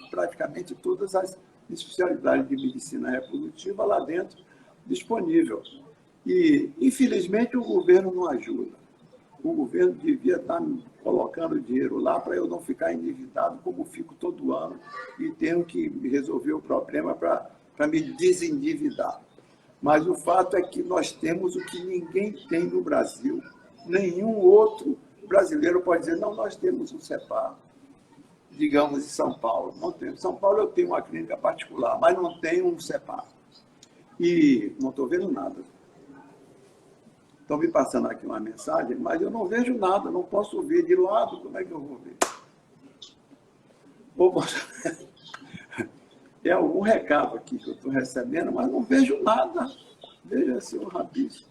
S1: praticamente todas as especialidades de medicina reprodutiva lá dentro disponível. E, infelizmente, o governo não ajuda. O governo devia estar colocando dinheiro lá para eu não ficar endividado, como fico todo ano, e tenho que resolver o problema para me desendividar. Mas o fato é que nós temos o que ninguém tem no Brasil, nenhum outro brasileiro pode dizer, não, nós temos um CEPAR, digamos, em São Paulo. Não tem. Em São Paulo eu tenho uma clínica particular, mas não tenho um CEPAR. E não estou vendo nada. Estão me passando aqui uma mensagem, mas eu não vejo nada, não posso ver de lado, como é que eu vou ver? Tem algum recado aqui que eu estou recebendo, mas não vejo nada. Veja, senhor Rabisco.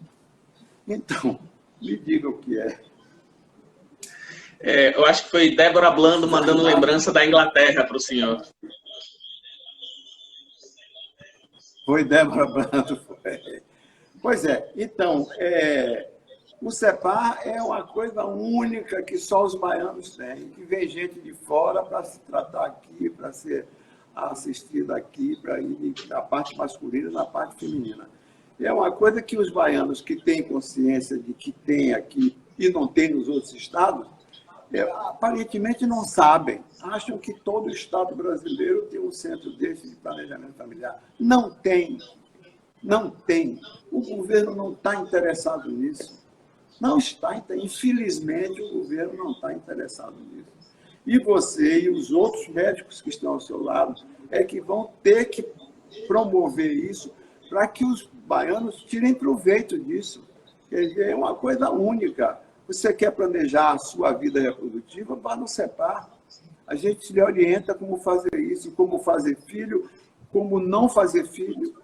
S1: Então, me diga o que é.
S2: Eu acho que foi Débora Blando mandando lembrança da Inglaterra para o senhor.
S1: Foi Débora Blando, foi. Pois é, então, o CEPAR é uma coisa única que só os baianos têm, que vem gente de fora para se tratar aqui, para ser assistida aqui, para ir na parte masculina e na parte feminina. É uma coisa que os baianos que têm consciência de que tem aqui e não tem nos outros estados, aparentemente não sabem. Acham que todo estado brasileiro tem um centro desse de planejamento familiar. Não tem. Não tem. O governo não está interessado nisso. Não está. Infelizmente, o governo não está interessado nisso. E você e os outros médicos que estão ao seu lado é que vão ter que promover isso para que os baianos tirem proveito disso. Quer dizer, é uma coisa única. Você quer planejar a sua vida reprodutiva, vá no CEPAR. A gente lhe orienta como fazer isso, como fazer filho, como não fazer filho.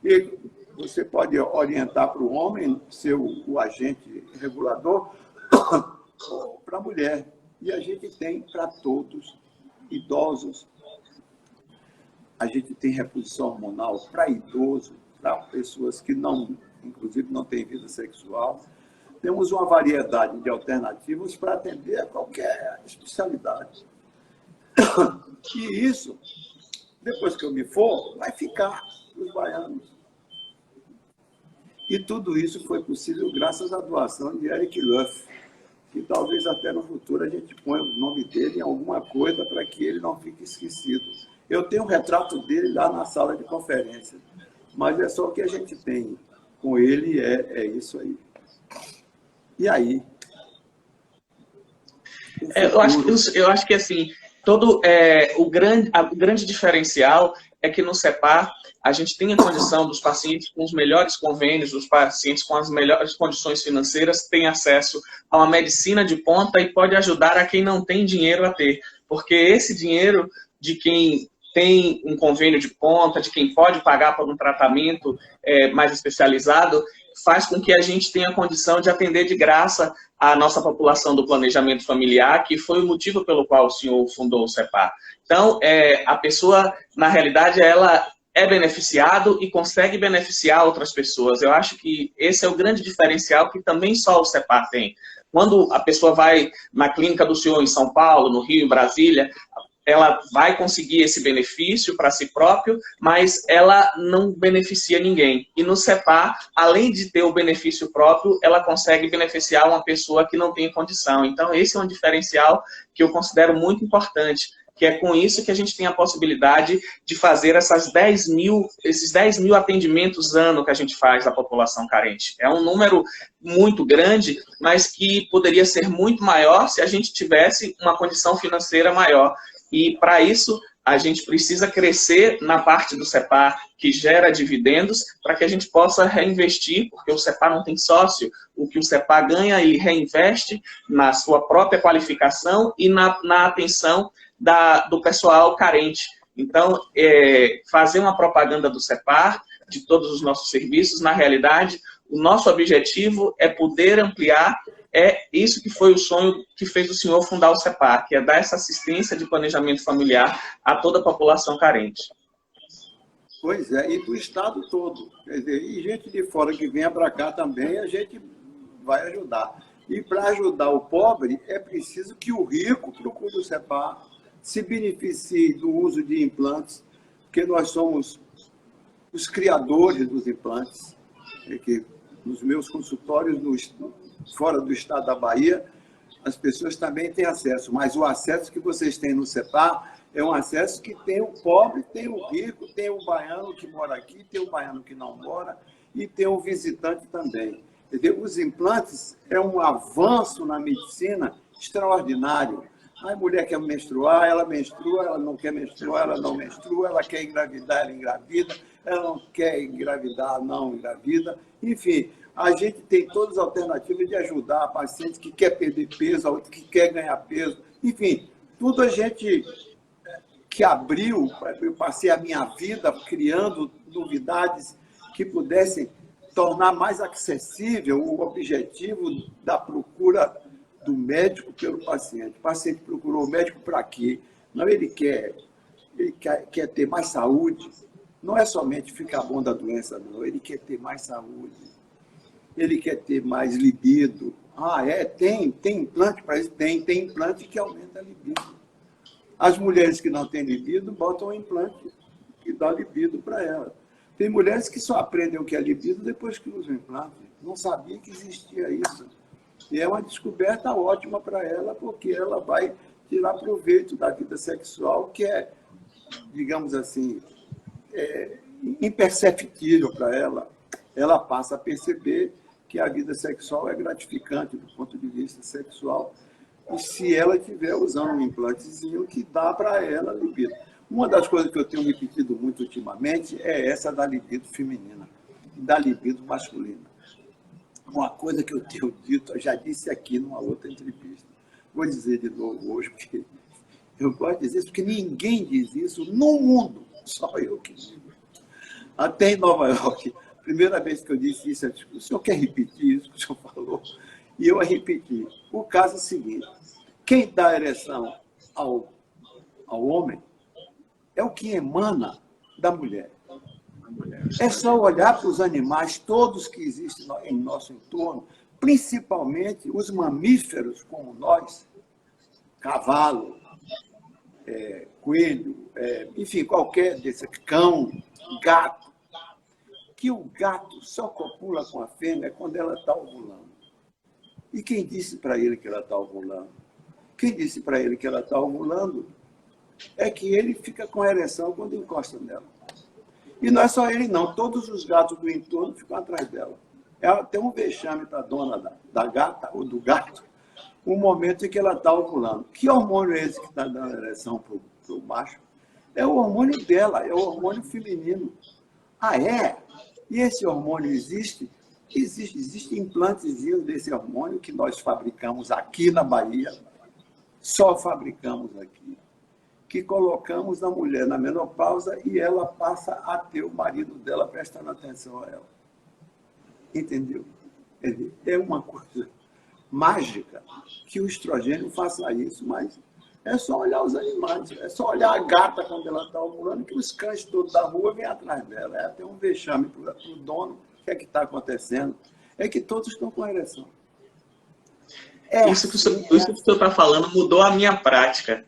S1: E você pode orientar para o homem, ser o agente regulador, ou para a mulher. E a gente tem para todos, idosos. A gente tem reposição hormonal para idoso, para pessoas que não, inclusive, não têm vida sexual. Temos uma variedade de alternativas para atender a qualquer especialidade. E isso, depois que eu me for, vai ficar para os baianos. E tudo isso foi possível graças à doação de Eric Luff, que talvez até no futuro a gente ponha o nome dele em alguma coisa para que ele não fique esquecido. Eu tenho um retrato dele lá na sala de conferência, mas é só o que a gente tem com ele, é isso aí. E aí?
S2: Eu acho que assim, o grande diferencial é que no CEPAR a gente tem a condição dos pacientes com os melhores convênios, dos pacientes com as melhores condições financeiras, têm acesso a uma medicina de ponta e pode ajudar a quem não tem dinheiro a ter. Porque esse dinheiro de quem tem um convênio de ponta, de quem pode pagar por um tratamento mais especializado, faz com que a gente tenha a condição de atender de graça a nossa população do planejamento familiar, que foi o motivo pelo qual o senhor fundou o CEPAR. Então, a pessoa, na realidade, ela é beneficiado e consegue beneficiar outras pessoas. Eu acho que esse é o grande diferencial que também só o CEPAR tem. Quando a pessoa vai na clínica do senhor em São Paulo, no Rio, em Brasília, ela vai conseguir esse benefício para si próprio, mas ela não beneficia ninguém. E no CEPAR, além de ter o benefício próprio, ela consegue beneficiar uma pessoa que não tem condição. Então, esse é um diferencial que eu considero muito importante, que é com isso que a gente tem a possibilidade de fazer esses 10 mil atendimentos ano que a gente faz da população carente. É um número muito grande, mas que poderia ser muito maior se a gente tivesse uma condição financeira maior. E, para isso, a gente precisa crescer na parte do CEPAR que gera dividendos para que a gente possa reinvestir, porque o CEPAR não tem sócio. O que o CEPAR ganha, ele reinveste na sua própria qualificação e na atenção do pessoal carente. Então, fazer uma propaganda do CEPAR, de todos os nossos serviços, na realidade, o nosso objetivo é poder ampliar. É isso que foi o sonho que fez o senhor fundar o CEPAR, que é dar essa assistência de planejamento familiar a toda a população carente.
S1: Pois é, e do estado todo. Quer dizer, e gente de fora que venha para cá também, a gente vai ajudar. E para ajudar o pobre, é preciso que o rico procure o CEPAR, se beneficie do uso de implantes, porque nós somos os criadores dos implantes, que nos meus consultórios fora do estado da Bahia, as pessoas também têm acesso, mas o acesso que vocês têm no CEPAR é um acesso que tem o pobre, tem o rico, tem o baiano que mora aqui, tem o baiano que não mora e tem o visitante também. Entendeu? Os implantes é um avanço na medicina extraordinário. A mulher quer menstruar, ela não quer menstruar, ela não menstrua, ela quer engravidar, ela engravida, ela não quer engravidar, não engravida. Enfim, a gente tem todas as alternativas de ajudar a paciente que quer perder peso, a outra que quer ganhar peso. Enfim, tudo a gente que abriu, eu passei a minha vida criando novidades que pudessem tornar mais acessível o objetivo da procura do médico pelo paciente. O paciente procurou o médico para quê? Não, ele quer ter mais saúde. Não é somente ficar bom da doença, não. Ele quer ter mais saúde. Ele quer ter mais libido. Tem implante para isso? Tem implante que aumenta a libido. As mulheres que não têm libido botam um implante que dá libido para ela. Tem mulheres que só aprendem o que é libido depois que usam o implante. Não sabia que existia isso. E é uma descoberta ótima para ela, porque ela vai tirar proveito da vida sexual, que é, digamos assim, imperceptível para ela. Ela passa a perceber que a vida sexual é gratificante do ponto de vista sexual, e se ela estiver usando um implantezinho que dá para ela libido. Uma das coisas que eu tenho repetido muito ultimamente é essa da libido feminina, da libido masculina. Uma coisa que eu tenho dito, eu já disse aqui numa outra entrevista, vou dizer de novo hoje, porque eu gosto de dizer isso, porque ninguém diz isso no mundo, só eu que digo. Até em Nova York, a primeira vez que eu disse isso, eu disse, o senhor quer repetir isso que o senhor falou? E eu a repeti. O caso é o seguinte, quem dá ereção ao homem é o que emana da mulher. É só olhar para os animais, todos que existem em nosso entorno, principalmente os mamíferos como nós, cavalo, coelho, enfim, qualquer desse, cão, gato, que o gato só copula com a fêmea quando ela está ovulando. E quem disse para ele que ela está ovulando? Quem disse para ele que ela está ovulando é que ele fica com ereção quando encosta nela. E não é só ele, não. Todos os gatos do entorno ficam atrás dela. Ela tem um vexame para a dona da gata, ou do gato, o momento em que ela está ovulando. Que hormônio é esse que está dando ereção para o macho? É o hormônio dela, é o hormônio feminino. É? E esse hormônio existe? Existe implantezinho desse hormônio que nós fabricamos aqui na Bahia, só fabricamos aqui, que colocamos na mulher na menopausa e ela passa a ter o marido dela prestando atenção a ela. Entendeu? É uma coisa mágica que o estrogênio faça isso, mas é só olhar os animais, é só olhar a gata quando ela está ovulando, que os cães todos da rua vêm atrás dela. Ela tem um vexame para o dono. O que é que está acontecendo? É que todos estão com ereção.
S2: Isso que o senhor está falando mudou a minha prática.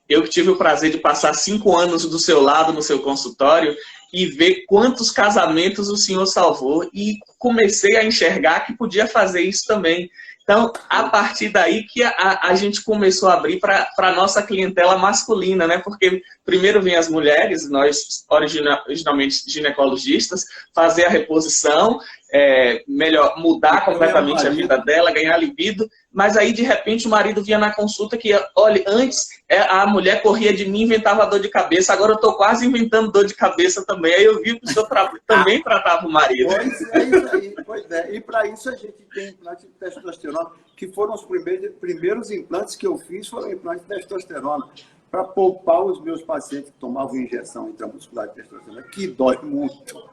S2: Eu tive o prazer de passar 5 anos do seu lado no seu consultório e ver quantos casamentos o senhor salvou e comecei a enxergar que podia fazer isso também. Então, a partir daí que a gente começou a abrir para a nossa clientela masculina, né? Porque primeiro vem as mulheres, nós originalmente ginecologistas, fazer a reposição, melhor, mudar completamente a vida dela, ganhar libido, mas aí de repente o marido vinha na consulta que, olha, antes a mulher corria de mim e inventava dor de cabeça, agora eu estou quase inventando dor de cabeça também. Aí eu vi que o senhor também tratava o marido.
S1: Pois é. E para isso a gente tem implante de testosterona, que foram os primeiros implantes que eu fiz, foram implantes de testosterona, para poupar os meus pacientes que tomavam injeção intramuscular de testosterona, que dói muito.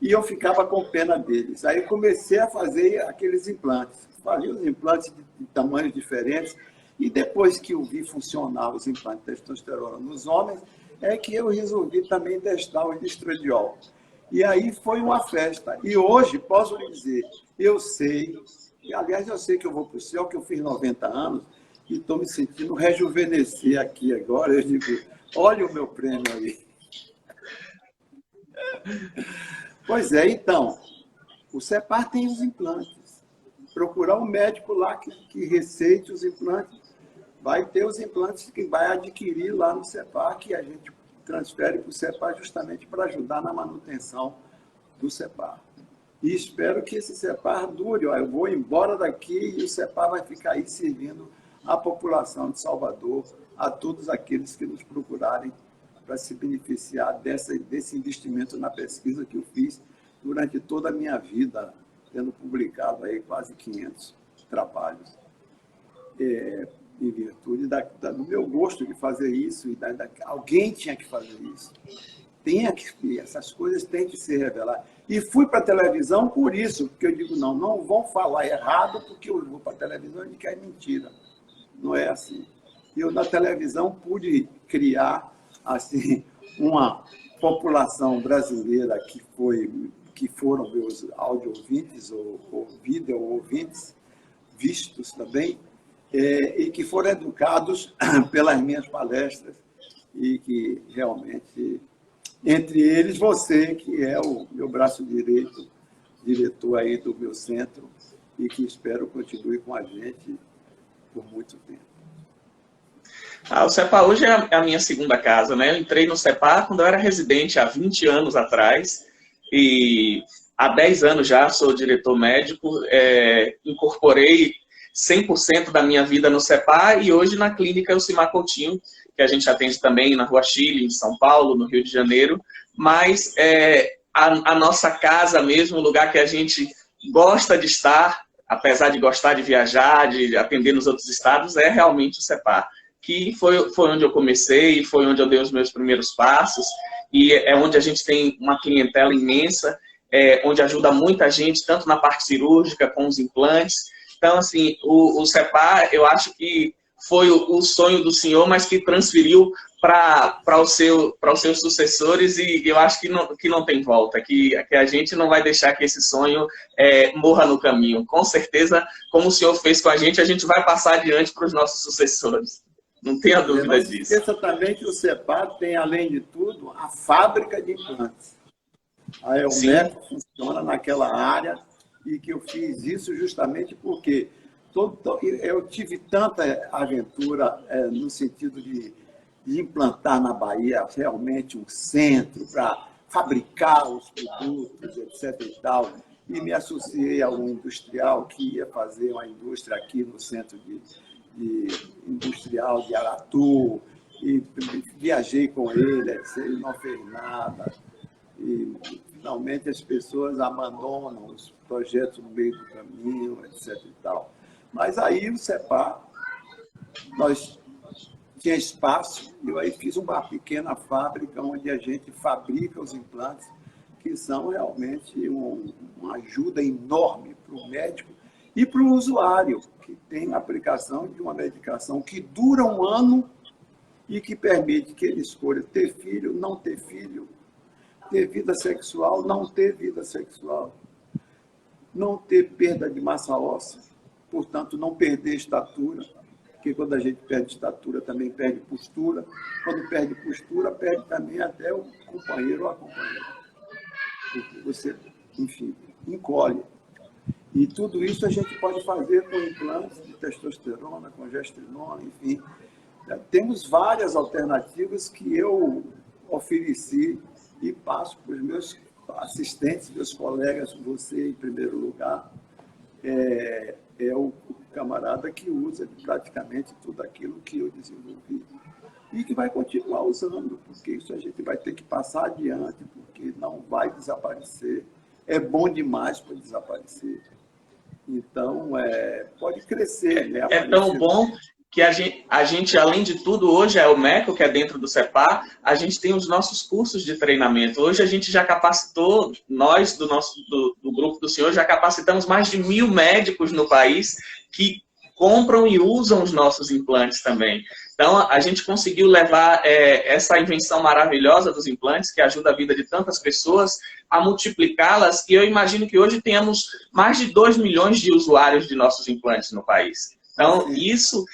S1: E eu ficava com pena deles. Aí comecei a fazer aqueles implantes. Fazia os implantes de tamanhos diferentes. E depois que eu vi funcionar os implantes de testosterona nos homens, é que eu resolvi também testar o estradiol. E aí foi uma festa. E hoje, posso lhe dizer, eu sei, e aliás eu sei que eu vou para o céu, que eu fiz 90 anos, e estou me sentindo rejuvenescer aqui agora. Eu digo, olha o meu prêmio aí. Pois é, então, o CEPAR tem os implantes. Procurar um médico lá que receite os implantes, vai ter os implantes que vai adquirir lá no CEPAR, que a gente transfere para o CEPAR justamente para ajudar na manutenção do CEPAR. E espero que esse CEPAR dure. Eu vou embora daqui e o CEPAR vai ficar aí servindo à população de Salvador, a todos aqueles que nos procurarem para se beneficiar desse investimento na pesquisa que eu fiz durante toda a minha vida, tendo publicado aí quase 500 trabalhos, em virtude do meu gosto de fazer isso, e alguém tinha que fazer isso. Essas coisas têm que se revelar. E fui para a televisão por isso, porque eu digo, não vão falar errado, porque eu vou para a televisão e que é mentira. Não é assim. Eu, na televisão, pude criar assim, uma população brasileira que foram meus áudio-ouvintes ou vídeo-ouvintes, vistos também, e que foram educados pelas minhas palestras e que realmente, entre eles, você, que é o meu braço direito, diretor aí do meu centro, e que espero continue com a gente por muito tempo.
S2: O CEPAR hoje é a minha segunda casa, né? Eu entrei no CEPAR quando eu era residente, há 20 anos atrás, e há 10 anos já sou diretor médico, incorporei 100% da minha vida no CEPAR e hoje na clínica Elcimar Coutinho, que a gente atende também na Rua Chile, em São Paulo, no Rio de Janeiro, mas a nossa casa mesmo, o lugar que a gente gosta de estar, apesar de gostar de viajar, de atender nos outros estados, é realmente o CEPAR, que foi onde eu comecei, foi onde eu dei os meus primeiros passos, e é onde a gente tem uma clientela imensa, onde ajuda muita gente, tanto na parte cirúrgica, com os implantes. Então, assim, o CEPAR, eu acho que foi o sonho do senhor, mas que transferiu para os seus sucessores, e eu acho que não tem volta, que a gente não vai deixar que esse sonho morra no caminho. Com certeza, como o senhor fez com a gente vai passar adiante para os nossos sucessores. Não tenha dúvida disso.
S1: Esqueça também que o CEPAR tem, além de tudo, a fábrica de implantes. A Elmeco funciona naquela área, e que eu fiz isso justamente porque eu tive tanta aventura no sentido de implantar na Bahia realmente um centro para fabricar os produtos, etc. e tal, e me associei a um industrial que ia fazer uma indústria aqui no centro industrial de Aratu, e viajei com ele, etc. Ele não fez nada, e finalmente as pessoas abandonam os projetos no meio do caminho, etc. e tal. Mas aí o CEPAR, nós tinha espaço, e eu aí fiz uma pequena fábrica onde a gente fabrica os implantes, que são realmente uma ajuda enorme para o médico e para o usuário, que tem a aplicação de uma medicação que dura 1 ano e que permite que ele escolha ter filho, não ter filho, ter vida sexual, não ter vida sexual, não ter perda de massa óssea, portanto, não perder estatura, porque quando a gente perde estatura, também perde postura. Quando perde postura, perde também até o companheiro ou a companheira. Porque você, enfim, encolhe. E tudo isso a gente pode fazer com implantes de testosterona, com gestrinona, enfim. Temos várias alternativas que eu ofereci e passo para os meus assistentes, meus colegas, você em primeiro lugar, é o camarada que usa praticamente tudo aquilo que eu desenvolvi e que vai continuar usando, porque isso a gente vai ter que passar adiante, porque não vai desaparecer. É bom demais para desaparecer. Então, pode crescer. Né?
S2: É tão bom que a gente, além de tudo, hoje o MECO, que é dentro do CEPAR, a gente tem os nossos cursos de treinamento. Hoje a gente já capacitou, nós do grupo do senhor, já capacitamos mais de 1000 médicos no país que compram e usam os nossos implantes também. Então, a gente conseguiu levar essa invenção maravilhosa dos implantes, que ajuda a vida de tantas pessoas, a multiplicá-las, e eu imagino que hoje tenhamos mais de 2 milhões de usuários de nossos implantes no país. Então, isso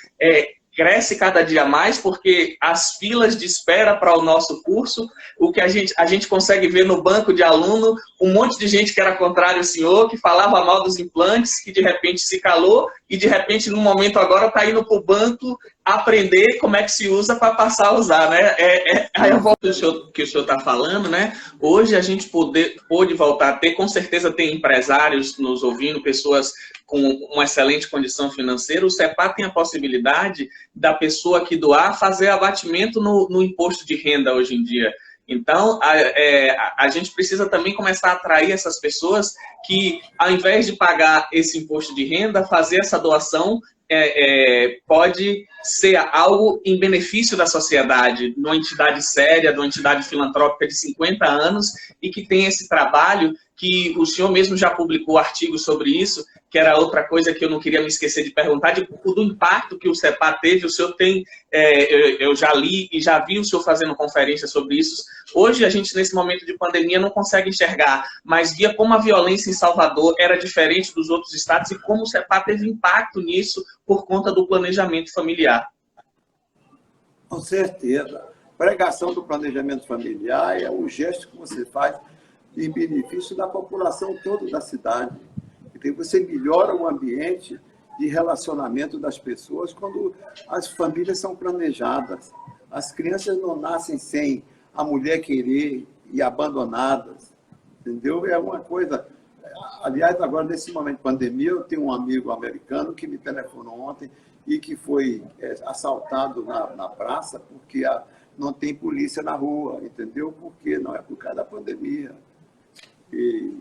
S2: cresce cada dia mais, porque as filas de espera para o nosso curso, o que a gente consegue ver no banco de aluno, um monte de gente que era contrário ao senhor, que falava mal dos implantes, que de repente se calou, e de repente, no momento agora, está indo para o banco aprender como é que se usa para passar a usar, né? Aí eu volto ao que o senhor está falando, né? Hoje a gente pôde voltar a ter, com certeza tem empresários nos ouvindo, pessoas com uma excelente condição financeira. O CEPAR tem a possibilidade da pessoa que doar fazer abatimento no imposto de renda hoje em dia. Então, a gente precisa também começar a atrair essas pessoas que, ao invés de pagar esse imposto de renda, fazer essa doação pode ser algo em benefício da sociedade, numa entidade séria, numa entidade filantrópica de 50 anos e que tem esse trabalho que o senhor mesmo já publicou artigos sobre isso, que era outra coisa que eu não queria me esquecer de perguntar, do impacto que o CEPAR teve. O senhor tem, eu já li e já vi o senhor fazendo conferências sobre isso. Hoje, a gente, nesse momento de pandemia, não consegue enxergar, mas via como a violência em Salvador era diferente dos outros estados e como o CEPAR teve impacto nisso por conta do planejamento familiar.
S1: Com certeza. Pregação do planejamento familiar é um gesto que você faz em benefício da população toda da cidade. E você melhora o ambiente de relacionamento das pessoas quando as famílias são planejadas. As crianças não nascem sem a mulher querer e abandonadas, entendeu? É uma coisa... Aliás, agora, nesse momento de pandemia, eu tenho um amigo americano que me telefonou ontem e que foi assaltado na praça porque não tem polícia na rua, entendeu? Porque não é por causa da pandemia. E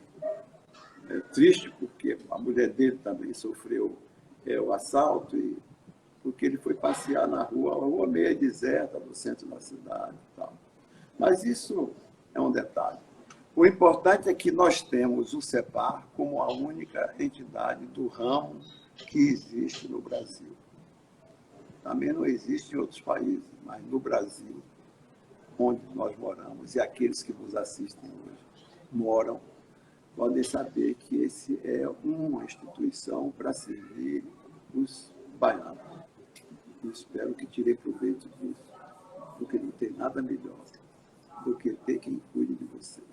S1: é triste porque a mulher dele também sofreu o assalto, porque ele foi passear na rua meio deserta, no centro da cidade e tal. Mas isso é um detalhe. O importante é que nós temos o CEPAR como a única entidade do ramo que existe no Brasil. Também não existe em outros países, mas no Brasil, onde nós moramos, e aqueles que nos assistem hoje moram, podem saber que esse é uma instituição para servir os baianos. Eu espero que tirem proveito disso, porque não tem nada melhor do que ter quem cuide de vocês.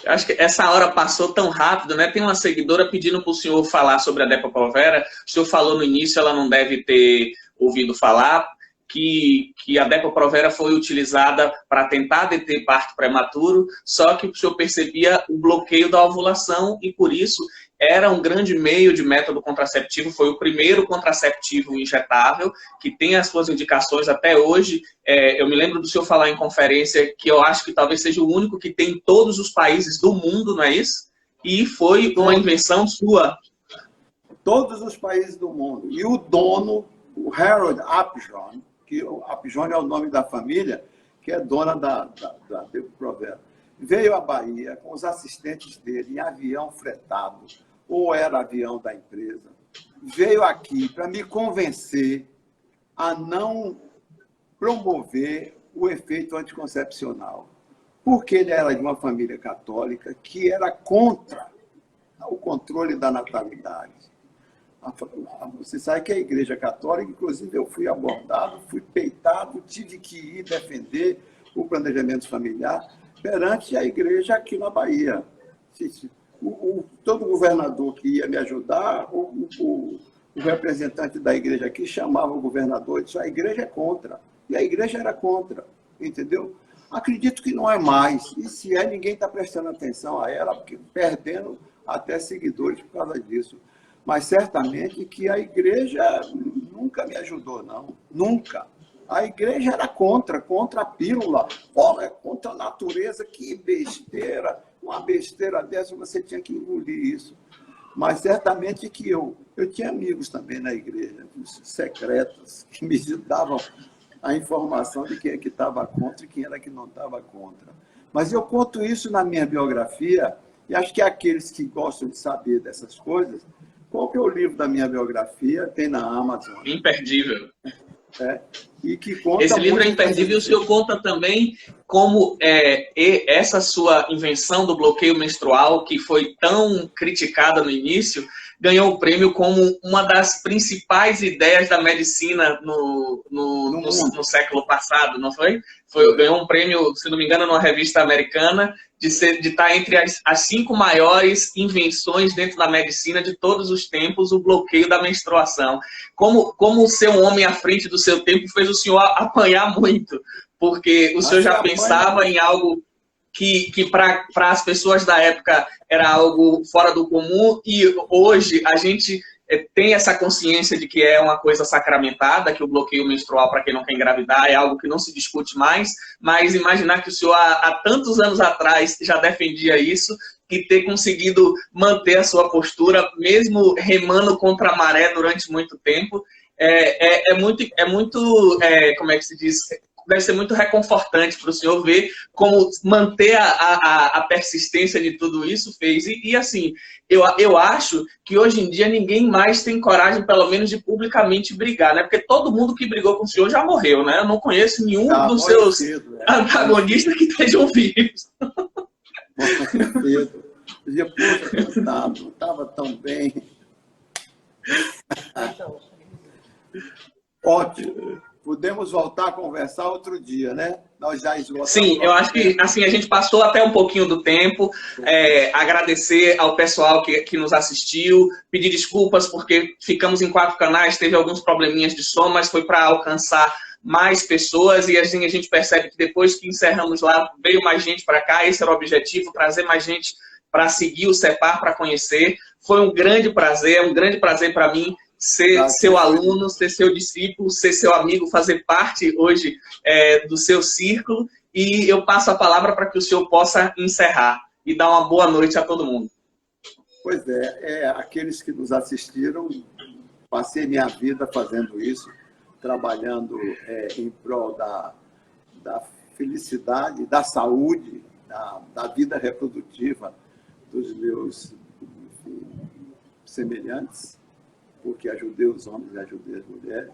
S2: Acho que essa hora passou tão rápido, né? Tem uma seguidora pedindo para o senhor falar sobre a Depo-Provera. O senhor falou no início, ela não deve ter ouvido falar, que a Depo-Provera foi utilizada para tentar deter parto prematuro, só que o senhor percebia o bloqueio da ovulação e, por isso, era um grande meio de método contraceptivo. Foi o primeiro contraceptivo injetável, que tem as suas indicações até hoje. Eu me lembro do senhor falar em conferência que eu acho que talvez seja o único que tem em todos os países do mundo, não é isso? E foi uma invenção sua.
S1: Todos os países do mundo. E o dono, o Harold Upjohn, que o Upjohn é o nome da família, que é dona da Depo-Provera, veio à Bahia com os assistentes dele em avião fretado, ou era avião da empresa, veio aqui para me convencer a não promover o efeito anticoncepcional, porque ele era de uma família católica que era contra o controle da natalidade. Você sabe que a Igreja Católica, inclusive eu fui abordado, fui peitado, tive que ir defender o planejamento familiar perante a igreja aqui na Bahia. Todo governador que ia me ajudar, o representante da igreja aqui chamava o governador e disse: a igreja é contra. E a igreja era contra, entendeu? Acredito que não é mais. E se é, ninguém está prestando atenção a ela, porque perdendo até seguidores por causa disso. Mas certamente que a igreja nunca me ajudou, não. Nunca. A igreja era contra a pílula. É contra a natureza. Que besteira. Uma besteira dessa, você tinha que engolir isso. Mas certamente que eu tinha amigos também na igreja, secretos, que me davam a informação de quem é que estava contra e quem era que não estava contra. Mas eu conto isso na minha biografia, e acho que aqueles que gostam de saber dessas coisas, qual que é o livro da minha biografia? Tem na Amazon.
S2: Imperdível.
S1: E que conta.
S2: Esse livro é imperdível. O senhor conta também como essa sua invenção do bloqueio menstrual, que foi tão criticada no início, ganhou o prêmio como uma das principais ideias da medicina no século passado, não foi? Ganhou um prêmio, se não me engano, numa revista americana, de estar entre as 5 maiores invenções dentro da medicina de todos os tempos, o bloqueio da menstruação. Como ser um homem à frente do seu tempo fez o senhor apanhar muito, porque o senhor já pensava em algo que para as pessoas da época era algo fora do comum, e hoje a gente tem essa consciência de que é uma coisa sacramentada, que o bloqueio menstrual para quem não quer engravidar é algo que não se discute mais, mas imaginar que o senhor há tantos anos atrás já defendia isso e ter conseguido manter a sua postura, mesmo remando contra a maré durante muito tempo, é muito, como é que se diz? Deve ser muito reconfortante para o senhor ver como manter a persistência de tudo isso fez. E assim, eu acho que hoje em dia ninguém mais tem coragem, pelo menos, de publicamente brigar, né? Porque todo mundo que brigou com o senhor já morreu, né? Eu não conheço nenhum dos seus antagonistas que estejam vivos.
S1: Dizia, poxa, não estava tão bem. Ótimo. Podemos voltar a conversar outro dia, né? Nós já esgotamos.
S2: Sim, eu acho que assim, a gente passou até um pouquinho do tempo. Agradecer ao pessoal que nos assistiu, pedir desculpas porque ficamos em 4 canais, teve alguns probleminhas de som, mas foi para alcançar mais pessoas, e assim a gente percebe que depois que encerramos lá, veio mais gente para cá. Esse era o objetivo, trazer mais gente para seguir o CEPAR, para conhecer. Foi um grande prazer para mim ser seu aluno, ser seu discípulo, ser seu amigo, fazer parte hoje do seu círculo, e eu passo a palavra para que o senhor possa encerrar e dar uma boa noite a todo mundo.
S1: Pois aqueles que nos assistiram, passei minha vida fazendo isso, trabalhando em prol da felicidade, da saúde, da vida reprodutiva dos meus semelhantes, porque ajudei os homens e ajudei as mulheres.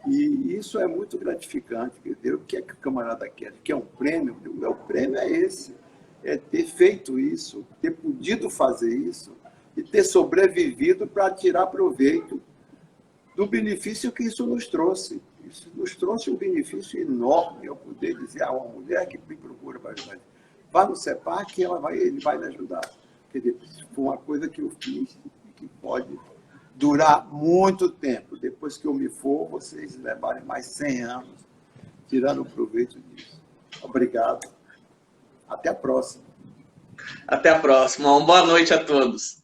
S1: E isso é muito gratificante. O que é que o camarada quer? Quer um prêmio? O meu prêmio é esse. É ter feito isso, ter podido fazer isso e ter sobrevivido para tirar proveito do benefício que isso nos trouxe. Isso nos trouxe um benefício enorme. Eu poder dizer a uma mulher que me procura para ajudar, vá no CEPAR que ele vai lhe ajudar. Quer dizer, foi uma coisa que eu fiz e que pode durar muito tempo. Depois que eu me for, vocês levarem mais 100 anos tirando proveito disso. Obrigado. Até a próxima.
S2: Até a próxima. Uma boa noite a todos.